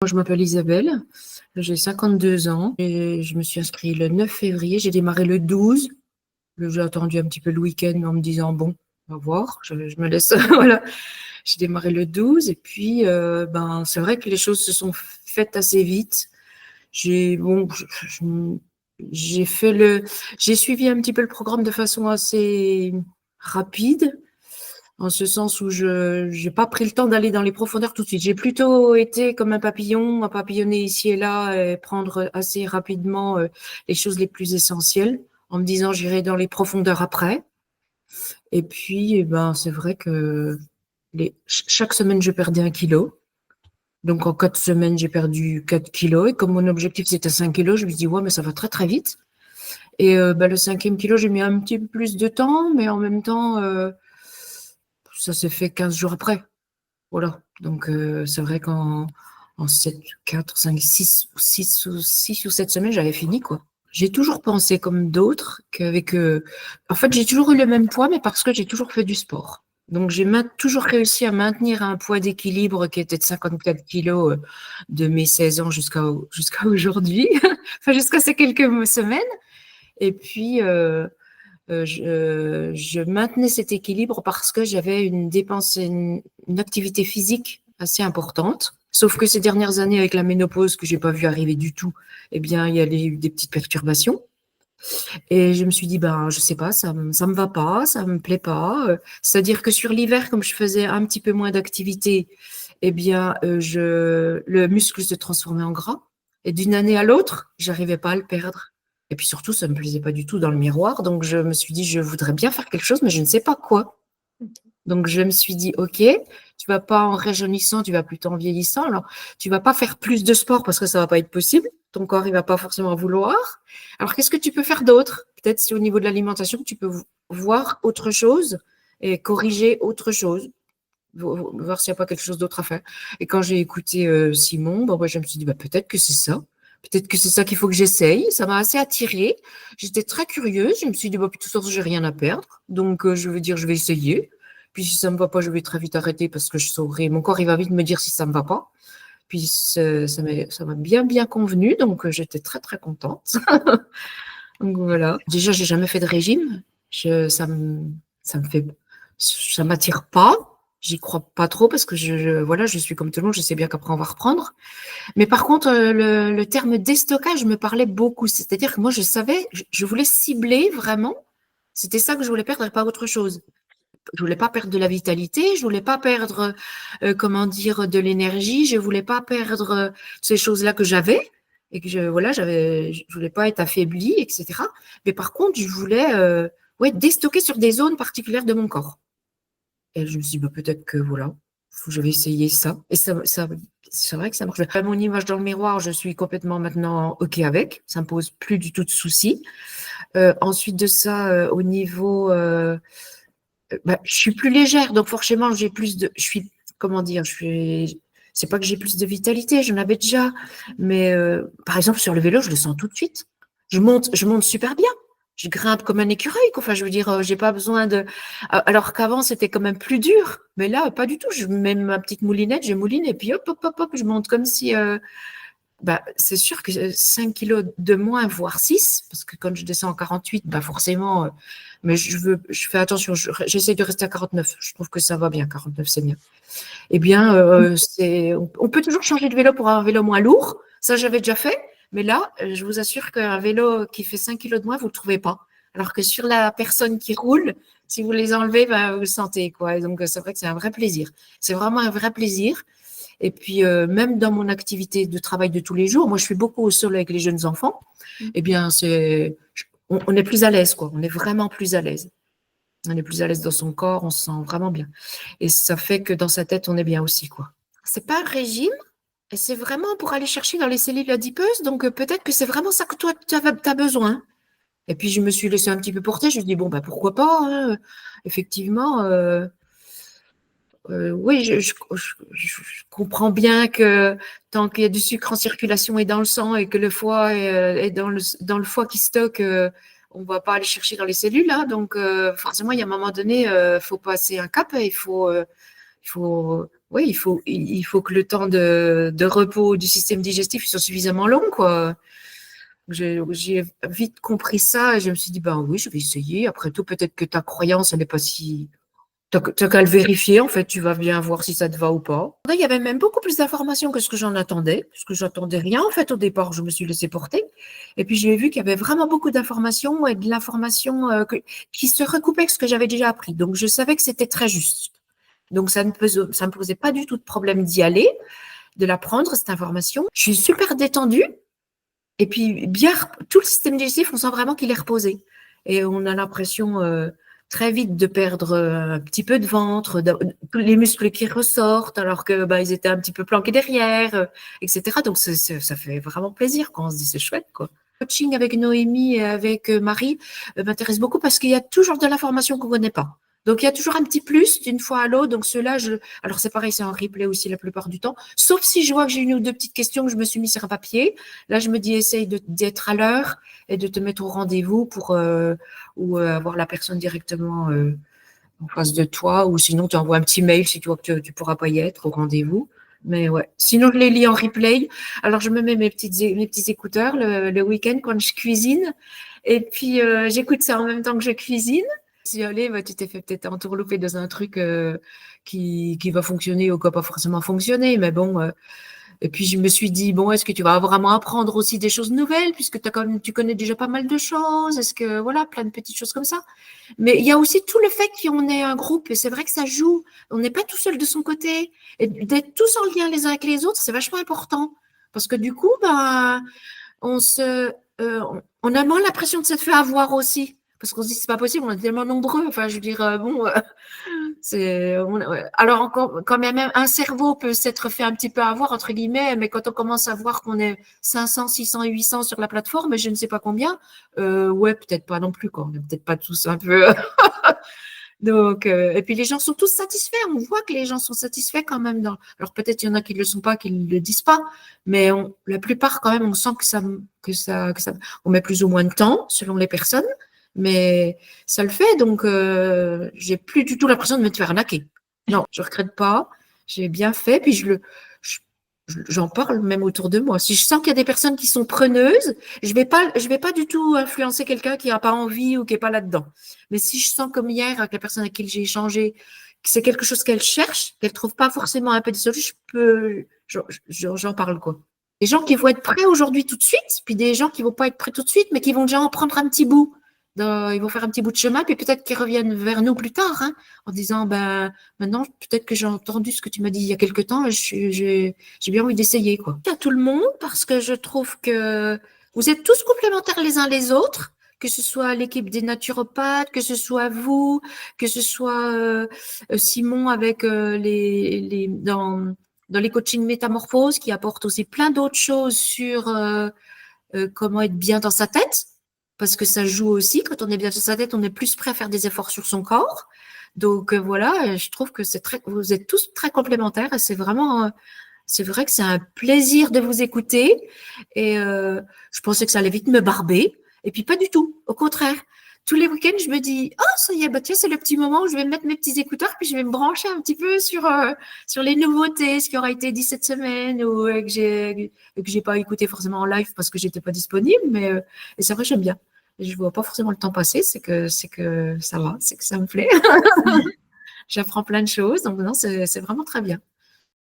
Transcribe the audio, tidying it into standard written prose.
Moi, je m'appelle Isabelle, j'ai 52 ans et je me suis inscrite le 9 février. J'ai démarré le 12. J'ai attendu un petit peu le week-end en me disant, bon, on va voir, je me laisse. Voilà. J'ai démarré le 12 et puis, c'est vrai que les choses se sont faites assez vite. Bon, j'ai fait j'ai suivi un petit peu le programme de façon assez rapide. En ce sens où je n'ai pas pris le temps d'aller dans les profondeurs tout de suite. J'ai plutôt été comme un papillon, à papillonner ici et là, et prendre assez rapidement les choses les plus essentielles, en me disant j'irai dans les profondeurs après. Et puis, c'est vrai que chaque semaine, je perdais 1 kilo. Donc, en 4 semaines, j'ai perdu 4 kilos. Et comme mon objectif, c'était 5 kilos, je me dis, ouais, mais ça va très, très vite. Et le 5e kilo, j'ai mis un petit peu plus de temps, mais en même temps, ça s'est fait 15 jours après. Voilà. Donc, c'est vrai qu'en 7, 4, 5, 6 ou 7 semaines, j'avais fini, quoi. J'ai toujours pensé comme d'autres qu'avec, en fait, j'ai toujours eu le même poids, mais parce que j'ai toujours fait du sport. Donc, j'ai toujours réussi à maintenir un poids d'équilibre qui était de 54 kilos de mes 16 ans jusqu'à aujourd'hui, enfin, jusqu'à ces quelques semaines. Et puis, je maintenais cet équilibre parce que j'avais une activité physique assez importante. Sauf que ces dernières années, avec la ménopause que j'ai pas vu arriver du tout, eh bien, il y a eu des petites perturbations. Et je me suis dit, je sais pas, ça me va pas, ça me plaît pas. C'est-à-dire que sur l'hiver, comme je faisais un petit peu moins d'activité, eh bien, le muscle se transformait en gras. Et d'une année à l'autre, j'arrivais pas à le perdre. Et puis surtout, ça me plaisait pas du tout dans le miroir. Donc, je me suis dit, je voudrais bien faire quelque chose, mais je ne sais pas quoi. Donc, je me suis dit, OK, tu vas pas en rajeunissant, tu vas plutôt en vieillissant. Alors, tu vas pas faire plus de sport parce que ça va pas être possible. Ton corps, il va pas forcément vouloir. Alors, qu'est-ce que tu peux faire d'autre? Peut-être c'est au niveau de l'alimentation que tu peux voir autre chose et corriger autre chose, voir s'il n'y a pas quelque chose d'autre à faire. Et quand j'ai écouté Simon, je me suis dit, peut-être que c'est ça. Peut-être que c'est ça qu'il faut que j'essaye. Ça m'a assez attirée. J'étais très curieuse. Je me suis dit, de toute façon, j'ai rien à perdre. Donc, je veux dire, je vais essayer. Puis, si ça me va pas, je vais très vite arrêter parce que je saurai. Mon corps, il va vite me dire si ça me va pas. Puis, ça m'a bien, bien convenu. Donc, j'étais très, très contente. Donc, voilà. Déjà, j'ai jamais fait de régime. Ça me fait, ça m'attire pas. J'y crois pas trop parce que voilà, je suis comme tout le monde. Je sais bien qu'après, on va reprendre. Mais par contre, le terme déstockage me parlait beaucoup. C'est-à-dire que moi, je savais, je voulais cibler vraiment. C'était ça que je voulais perdre et pas autre chose. Je voulais pas perdre de la vitalité, je voulais pas perdre, comment dire, de l'énergie, je voulais pas perdre ces choses-là que j'avais et que voilà, je voulais pas être affaiblie, etc. Mais par contre, je voulais, ouais, déstocker sur des zones particulières de mon corps. Et je me suis dit, peut-être que voilà, je vais essayer ça. Et c'est vrai que ça marche. Mon image dans le miroir, je suis complètement maintenant OK avec. Ça me pose plus du tout de soucis. Ensuite de ça, au niveau, je suis plus légère, donc forcément, comment dire, c'est pas que j'ai plus de vitalité, j'en avais déjà, mais par exemple, sur le vélo, je le sens tout de suite. Je monte super bien. Je grimpe comme un écureuil, quoi. Enfin, je veux dire, j'ai pas besoin de. Alors qu'avant, c'était quand même plus dur, mais là, pas du tout. Je mets ma petite moulinette, je mouline et puis hop, hop, hop, hop, je monte comme si. C'est sûr que 5 kilos de moins, voire 6, parce que quand je descends en 48, forcément, mais je fais attention, j'essaie de rester à 49. Je trouve que ça va bien, 49, c'est bien. Eh bien, on peut toujours changer de vélo pour un vélo moins lourd. Ça, j'avais déjà fait. Mais là, je vous assure qu'un vélo qui fait 5 kilos de moins, vous ne le trouvez pas. Alors que sur la personne qui roule, si vous les enlevez, vous le sentez, quoi. Et donc, c'est vrai que c'est un vrai plaisir. C'est vraiment un vrai plaisir. Et puis, même dans mon activité de travail de tous les jours, moi, je suis beaucoup au sol avec les jeunes enfants. Eh bien, on est plus à l'aise, quoi. On est vraiment plus à l'aise. On est plus à l'aise dans son corps, on se sent vraiment bien. Et ça fait que dans sa tête, on est bien aussi, quoi. C'est pas un régime, et c'est vraiment pour aller chercher dans les cellules adipeuses. Donc, peut-être que c'est vraiment ça que toi, tu as besoin. Et puis, je me suis laissée un petit peu porter. Je me suis dit, pourquoi pas, hein. Effectivement, oui, je comprends bien que tant qu'il y a du sucre en circulation et dans le sang et que le foie est dans le foie qui stocke, on ne va pas aller chercher dans les cellules. Donc, forcément, il y a un moment donné, il faut passer un cap et il faut Oui, il faut que le temps de repos du système digestif soit suffisamment long, quoi. J'ai vite compris ça et je me suis dit, ben oui, je vais essayer. Après tout, peut-être que ta croyance, elle n'est pas si. T'as qu'à le vérifier, en fait, tu vas bien voir si ça te va ou pas. Il y avait même beaucoup plus d'informations que ce que j'en attendais, parce que j'attendais rien, en fait, au départ, je me suis laissée porter. Et puis, j'ai vu qu'il y avait vraiment beaucoup d'informations et de l'information qui se recoupait avec ce que j'avais déjà appris. Donc, je savais que c'était très juste. Donc, ça me posait pas du tout de problème d'y aller, de la prendre, cette information. Je suis super détendue. Et puis, bien, tout le système digestif, on sent vraiment qu'il est reposé. Et on a l'impression très vite de perdre un petit peu de ventre, les muscles qui ressortent, alors que ils étaient un petit peu planqués derrière, etc. Donc, ça fait vraiment plaisir quand on se dit c'est chouette, quoi. Le coaching avec Noémie et avec Marie m'intéresse beaucoup parce qu'il y a toujours de l'information qu'on ne connaît pas. Donc, il y a toujours un petit plus d'une fois à l'autre. Donc, ceux-là, alors c'est pareil, c'est en replay aussi la plupart du temps. Sauf si je vois que j'ai une ou deux petites questions que je me suis mis sur un papier. Là, je me dis, essaye d'être à l'heure et de te mettre au rendez-vous pour ou avoir la personne directement en face de toi. Ou sinon, tu envoies un petit mail si tu vois que tu ne pourras pas y être au rendez-vous. Mais ouais. Sinon, je les lis en replay. Alors, je me mets mes petits écouteurs le week-end quand je cuisine. Et puis, j'écoute ça en même temps que je cuisine. Si allez, tu t'es fait peut-être entourlouper dans un truc qui va fonctionner ou qui va pas forcément fonctionner. Mais bon, et puis, je me suis dit, bon, est-ce que tu vas vraiment apprendre aussi des choses nouvelles puisque tu connais déjà pas mal de choses? Est-ce que, voilà, plein de petites choses comme ça. Mais il y a aussi tout le fait qu'on est un groupe et c'est vrai que ça joue. On n'est pas tout seul de son côté. Et d'être tous en lien les uns avec les autres, c'est vachement important. Parce que du coup, on a moins l'impression de se faire avoir aussi. Parce qu'on se dit, c'est pas possible, on est tellement nombreux. Enfin, je veux dire, bon, alors encore, quand même, un cerveau peut s'être fait un petit peu avoir, entre guillemets, mais quand on commence à voir qu'on est 500, 600, 800 sur la plateforme, je ne sais pas combien, ouais, peut-être pas non plus, quoi. On n'est peut-être pas tous un peu. Donc, et puis les gens sont tous satisfaits. On voit que les gens sont satisfaits quand même. Alors peut-être il y en a qui ne le sont pas, qui ne le disent pas, mais la plupart quand même, on sent que ça, on met plus ou moins de temps selon les personnes, mais ça le fait. Donc, j'ai plus du tout l'impression de me faire arnaquer. Non, je regrette pas. J'ai bien fait. Puis je- j'en parle même autour de moi. Si je sens qu'il y a des personnes qui sont preneuses, je vais pas du tout influencer quelqu'un qui n'a pas envie ou qui n'est pas là-dedans. Mais si je sens comme hier avec la personne avec qui j'ai échangé, que c'est quelque chose qu'elle cherche, qu'elle trouve pas forcément un peu désolée, j'en parle, quoi. Des gens qui vont être prêts aujourd'hui tout de suite, puis des gens qui vont pas être prêts tout de suite, mais qui vont déjà en prendre un petit bout. Ils vont faire un petit bout de chemin, puis peut-être qu'ils reviennent vers nous plus tard, hein, en disant, maintenant, peut-être que j'ai entendu ce que tu m'as dit il y a quelque temps, et j'ai bien envie d'essayer, quoi. À tout le monde, parce que je trouve que vous êtes tous complémentaires les uns les autres, que ce soit l'équipe des naturopathes, que ce soit vous, que ce soit Simon avec dans les coachings métamorphoses, qui apporte aussi plein d'autres choses sur comment être bien dans sa tête, parce que ça joue aussi. Quand on est bien dans sa tête, on est plus prêt à faire des efforts sur son corps. Donc voilà, je trouve que vous êtes tous très complémentaires et c'est vrai que c'est un plaisir de vous écouter. Et je pensais que ça allait vite me barber. Et puis pas du tout. Au contraire. Tous les week-ends, je me dis, oh, ça y est, tiens, c'est le petit moment où je vais mettre mes petits écouteurs, puis je vais me brancher un petit peu sur les nouveautés, ce qui aura été dit cette semaine, ou que j'ai pas écouté forcément en live parce que j'étais pas disponible. Mais et c'est vrai, j'aime bien. Je vois pas forcément le temps passer, c'est que ça va, c'est que ça me plaît. J'apprends plein de choses, donc non, c'est vraiment très bien.